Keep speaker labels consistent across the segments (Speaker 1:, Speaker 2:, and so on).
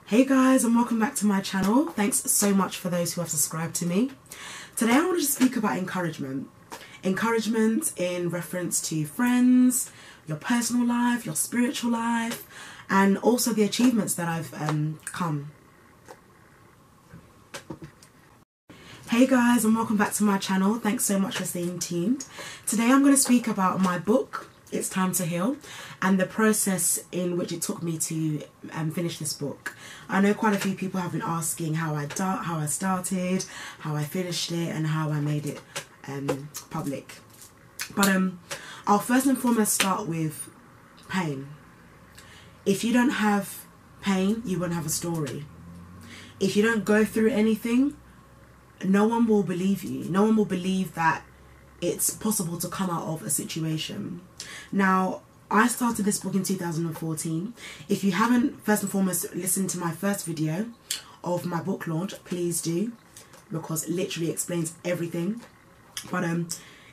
Speaker 1: Hey guys, and welcome back to my channel. Thanks so much for those who have subscribed to me. Today I want to speak about encouragement. Encouragement in reference to friends, your personal life, your spiritual life, and also the achievements that I've come. Hey guys, and welcome back to my channel. Thanks so much for staying tuned. Today I'm going to speak about my book, It's Time to Heal, and the process in which it took me to finish this book. I know quite a few people have been asking how I started, how I finished it, and how I made it public. But I'll first and foremost start with pain. If you don't have pain, you won't have a story. If you don't go through anything, no one will believe you. No one will believe that it's possible to come out of a situation. Now, I started this book in 2014. If you haven't, first and foremost, listened to my first video of my book launch, please do, because it literally explains everything. But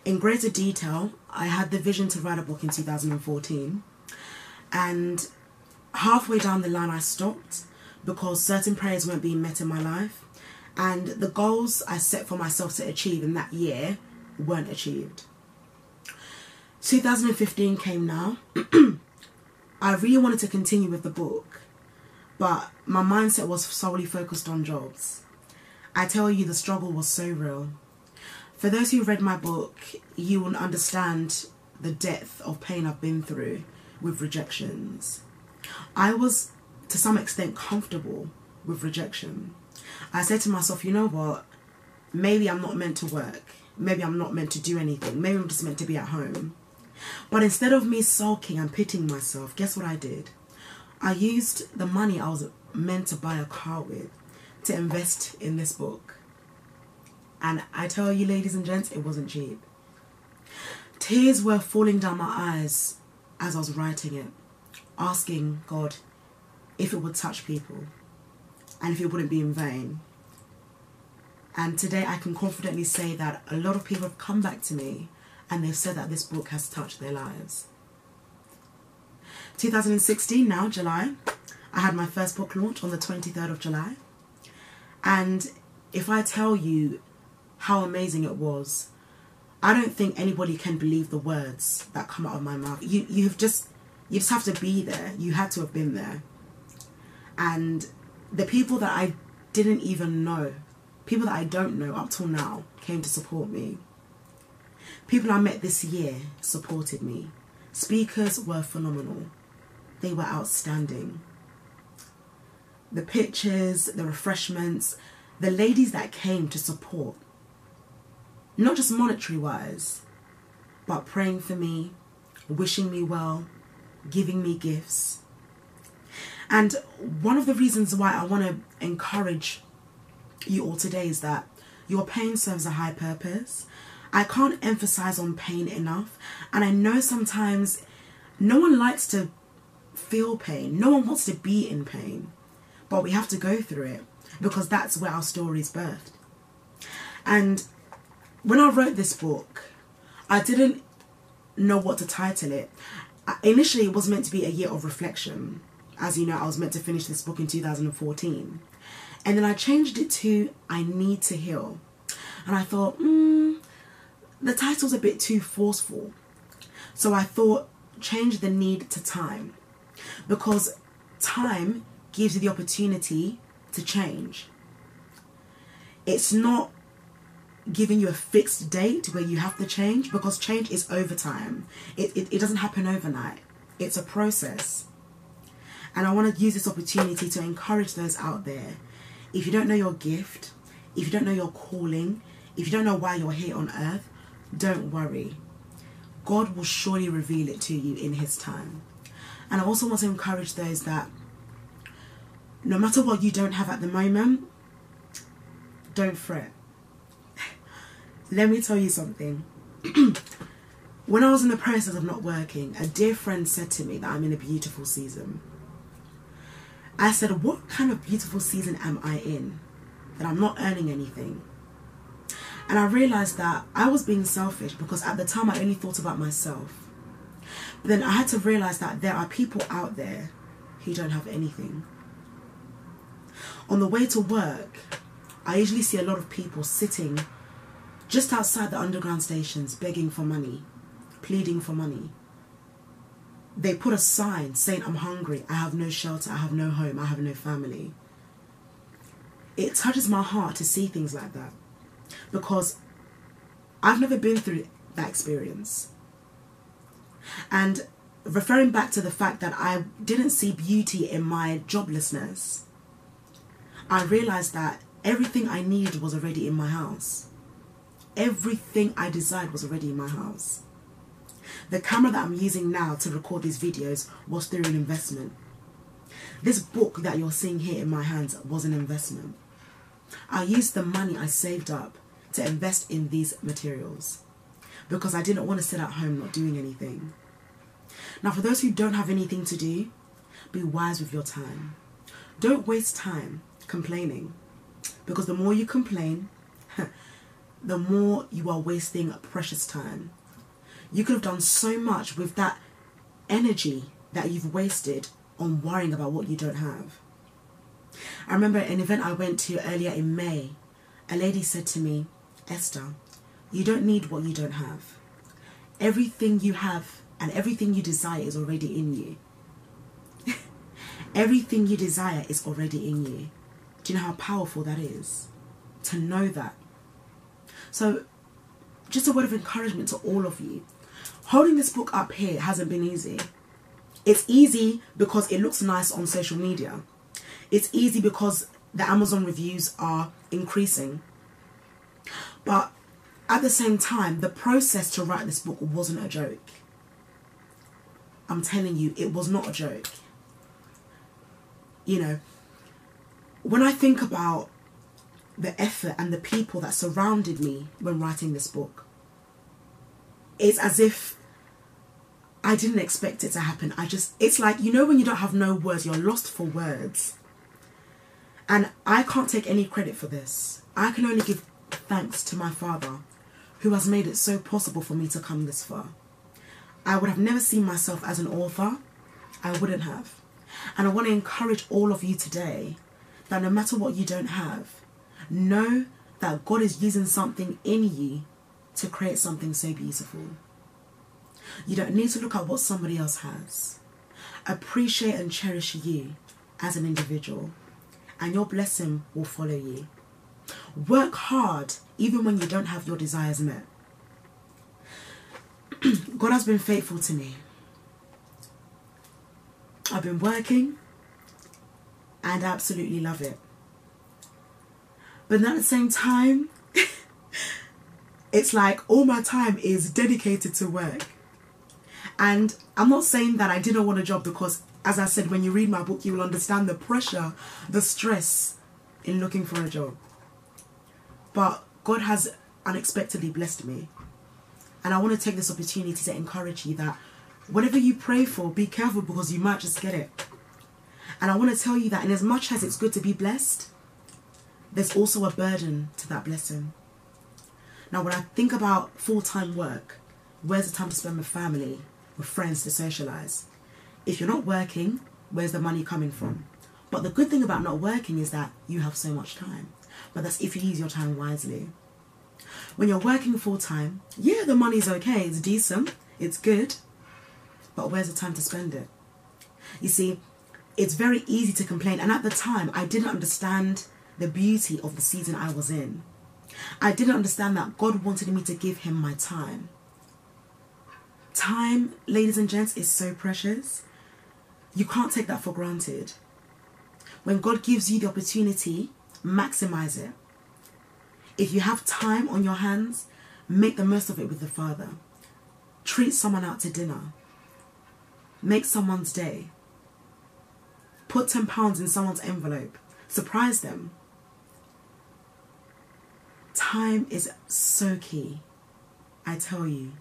Speaker 1: in greater detail, I had the vision to write a book in 2014, and halfway down the line I stopped because certain prayers weren't being met in my life, and the goals I set for myself to achieve in that year weren't achieved. 2015 came now. I really wanted to continue with the book, but my mindset was solely focused on jobs. I tell you, the struggle was so real. For those who read my book, you will understand the depth of pain I've been through with rejections. I was, to some extent, comfortable with rejection. I said to myself, you know what, maybe I'm not meant to work. Maybe I'm not meant to do anything. Maybe I'm just meant to be at home. But instead of me sulking and pitying myself, guess what I did? I used the money I was meant to buy a car with to invest in this book. And I tell you, ladies and gents, it wasn't cheap. Tears were falling down my eyes as I was writing it, asking God if it would touch people and if it wouldn't be in vain. And today I can confidently say that a lot of people have come back to me and they've said that this book has touched their lives. 2016 now, July, I had my first book launch on the 23rd of July. And if I tell you how amazing it was, I don't think anybody can believe the words that come out of my mouth. You just have to be there. You had to have been there. And the people that I didn't even know, people that I don't know up till now, came to support me. People I met this year supported me. Speakers were phenomenal. They were outstanding. The pictures, the refreshments, the ladies that came to support, not just monetary wise, but praying for me, wishing me well, giving me gifts. And one of the reasons why I want to encourage you all today is that your pain serves a high purpose. I can't emphasize on pain enough, and I know sometimes no one likes to feel pain. No one wants to be in pain, but we have to go through it because that's where our story is birthed. And when I wrote this book, I didn't know what to title it. Initially, it was meant to be a year of reflection. As you know, I was meant to finish this book in 2014. And then I changed it to I Need to Heal. And I thought, the title's a bit too forceful. So I thought, change the need to time. Because time gives you the opportunity to change. It's not giving you a fixed date where you have to change, because change is over time. It doesn't happen overnight. It's a process. And I want to use this opportunity to encourage those out there. If you don't know your gift, if you don't know your calling, if you don't know why you're here on earth, don't worry. God will surely reveal it to you in His time. And I also want to encourage those that no matter what you don't have at the moment, don't fret. Let me tell you something. When I was in the process of not working, a dear friend said to me that I'm in a beautiful season. I said, what kind of beautiful season am I in? That I'm not earning anything. And I realized that I was being selfish because at the time I only thought about myself. But then I had to realize that there are people out there who don't have anything. On the way to work, I usually see a lot of people sitting just outside the underground stations begging for money, pleading for money. They put a sign saying, I'm hungry, I have no shelter, I have no home, I have no family. It touches my heart to see things like that, because I've never been through that experience. And referring back to the fact that I didn't see beauty in my joblessness, I realized that everything I needed was already in my house. Everything I desired was already in my house. The camera that I'm using now to record these videos was through an investment. This book that you're seeing here in my hands was an investment. I used the money I saved up to invest in these materials because I didn't want to sit at home not doing anything. Now, for those who don't have anything to do, be wise with your time. Don't waste time complaining, because the more you complain, the more you are wasting precious time. You could have done so much with that energy that you've wasted on worrying about what you don't have. I remember an event I went to earlier in May. A lady said to me, Esther, you don't need what you don't have. Everything you have and everything you desire is already in you. Everything you desire is already in you. Do you know how powerful that is? To know that. So, just a word of encouragement to all of you. Holding this book up here hasn't been easy. It's easy because it looks nice on social media. It's easy because the Amazon reviews are increasing. But at the same time, the process to write this book wasn't a joke. I'm telling you, it was not a joke. You know, when I think about the effort and the people that surrounded me when writing this book, it's as if I didn't expect it to happen. It's like, you know, when you don't have no words, you're lost for words. And I can't take any credit for this. I can only give thanks to my Father, who has made it so possible for me to come this far. I would have never seen myself as an author. I wouldn't have. And I want to encourage all of you today that no matter what you don't have, know that God is using something in you to create something so beautiful. You don't need to look at what somebody else has. Appreciate and cherish you as an individual, and your blessing will follow you. Work hard even when you don't have your desires met. God has been faithful to me. I've been working and I absolutely love it. But at the same time, it's like all my time is dedicated to work. And I'm not saying that I didn't want a job, because, as I said, when you read my book, you will understand the pressure, the stress in looking for a job. But God has unexpectedly blessed me. And I want to take this opportunity to encourage you that whatever you pray for, be careful, because you might just get it. And I want to tell you that in as much as it's good to be blessed, there's also a burden to that blessing. Now, when I think about full-time work, where's the time to spend with family, with friends, to socialise? If you're not working, where's the money coming from? But the good thing about not working is that you have so much time. But that's if you use your time wisely. When you're working full-time, yeah, the money's okay, it's decent, it's good. But where's the time to spend it? You see, it's very easy to complain. And at the time, I didn't understand the beauty of the season I was in. I didn't understand that God wanted me to give him my time. Time, ladies and gents, is so precious. You can't take that for granted. When God gives you the opportunity, maximize it. If you have time on your hands, make the most of it with the Father. Treat someone out to dinner. Make someone's day. Put £10 in someone's envelope. Surprise them. Time is so key, I tell you.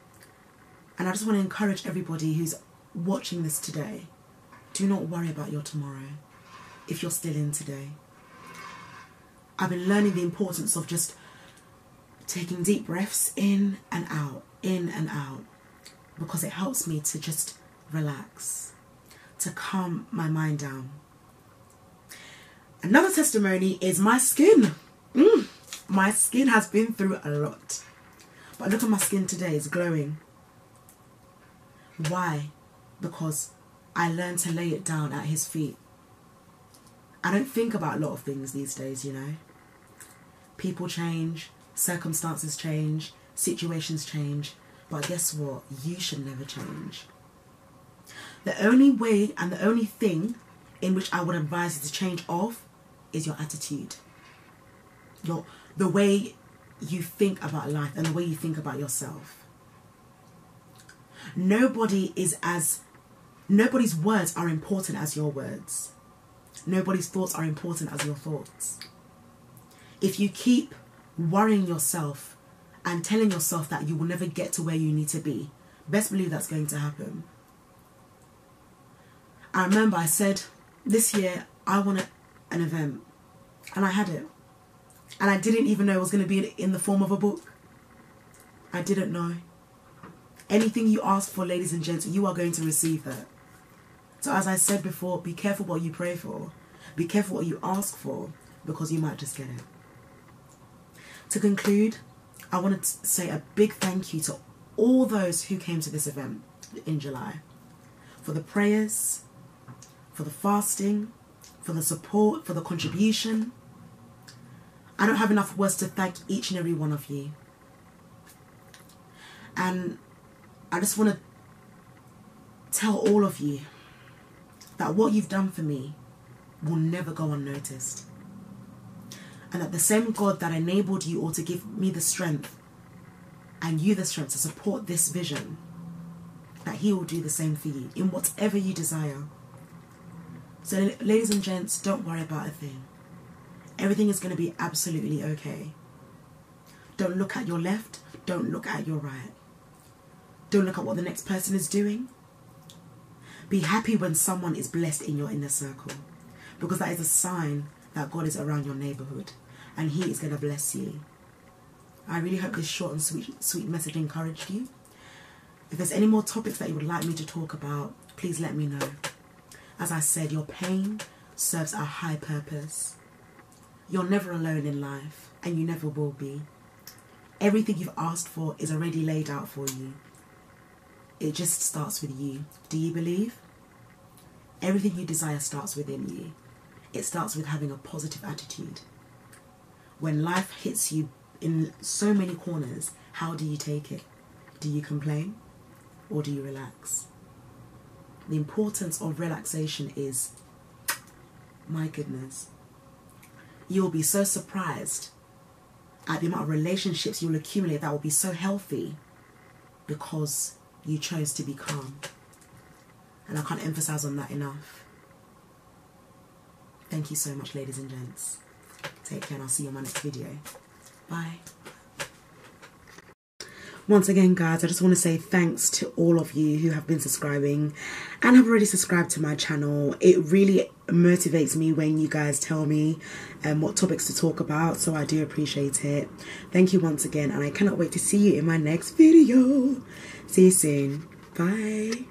Speaker 1: And I just want to encourage everybody who's watching this today, do not worry about your tomorrow if you're still in today. I've been learning the importance of just taking deep breaths in and out, because it helps me to just relax, to calm my mind down. Another testimony is my skin. My skin has been through a lot. But look at my skin today, it's glowing. Why? Because I learned to lay it down at his feet. I don't think about a lot of things these days, you know. People change, circumstances change, situations change. But guess what? You should never change. The only way and the only thing in which I would advise you to change off is your attitude. The way you think about life and the way you think about yourself. Nobody's words are important as your words. Nobody's thoughts are important as your thoughts. If you keep worrying yourself and telling yourself that you will never get to where you need to be, best believe that's going to happen. I remember I said this year I wanted an event, and I had it. And I didn't even know it was going to be in the form of a book. I didn't know. Anything you ask for, ladies and gents, you are going to receive that. So as I said before, be careful what you pray for. Be careful what you ask for, because you might just get it. To conclude, I want to say a big thank you to all those who came to this event in July. For the prayers, for the fasting, for the support, for the contribution. I don't have enough words to thank each and every one of you. And I just want to tell all of you that what you've done for me will never go unnoticed. And that the same God that enabled you all to give me the strength and you the strength to support this vision, that he will do the same for you in whatever you desire. So ladies and gents, don't worry about a thing. Everything is going to be absolutely okay. Don't look at your left. Don't look at your right. Don't look at what the next person is doing. Be happy when someone is blessed in your inner circle, because that is a sign that God is around your neighborhood and he is going to bless you. I really hope this short and sweet message encouraged you. If there's any more topics that you would like me to talk about, please let me know. As I said, your pain serves a high purpose. You're never alone in life, and you never will be. Everything you've asked for is already laid out for you. It just starts with you. Do you believe? Everything you desire starts within you. It starts with having a positive attitude. When life hits you in so many corners, how do you take it? Do you complain or do you relax? The importance of relaxation is, my goodness, you'll be so surprised at the amount of relationships you'll accumulate that will be so healthy because you chose to be calm. And I can't emphasize on that enough. Thank you so much, ladies and gents. Take care, and I'll see you in my next video. Bye. Once again, guys, I just want to say thanks to all of you who have been subscribing and have already subscribed to my channel. It really motivates me when you guys tell me what topics to talk about, so I do appreciate it. Thank you once again, and I cannot wait to see you in my next video. See you soon. Bye.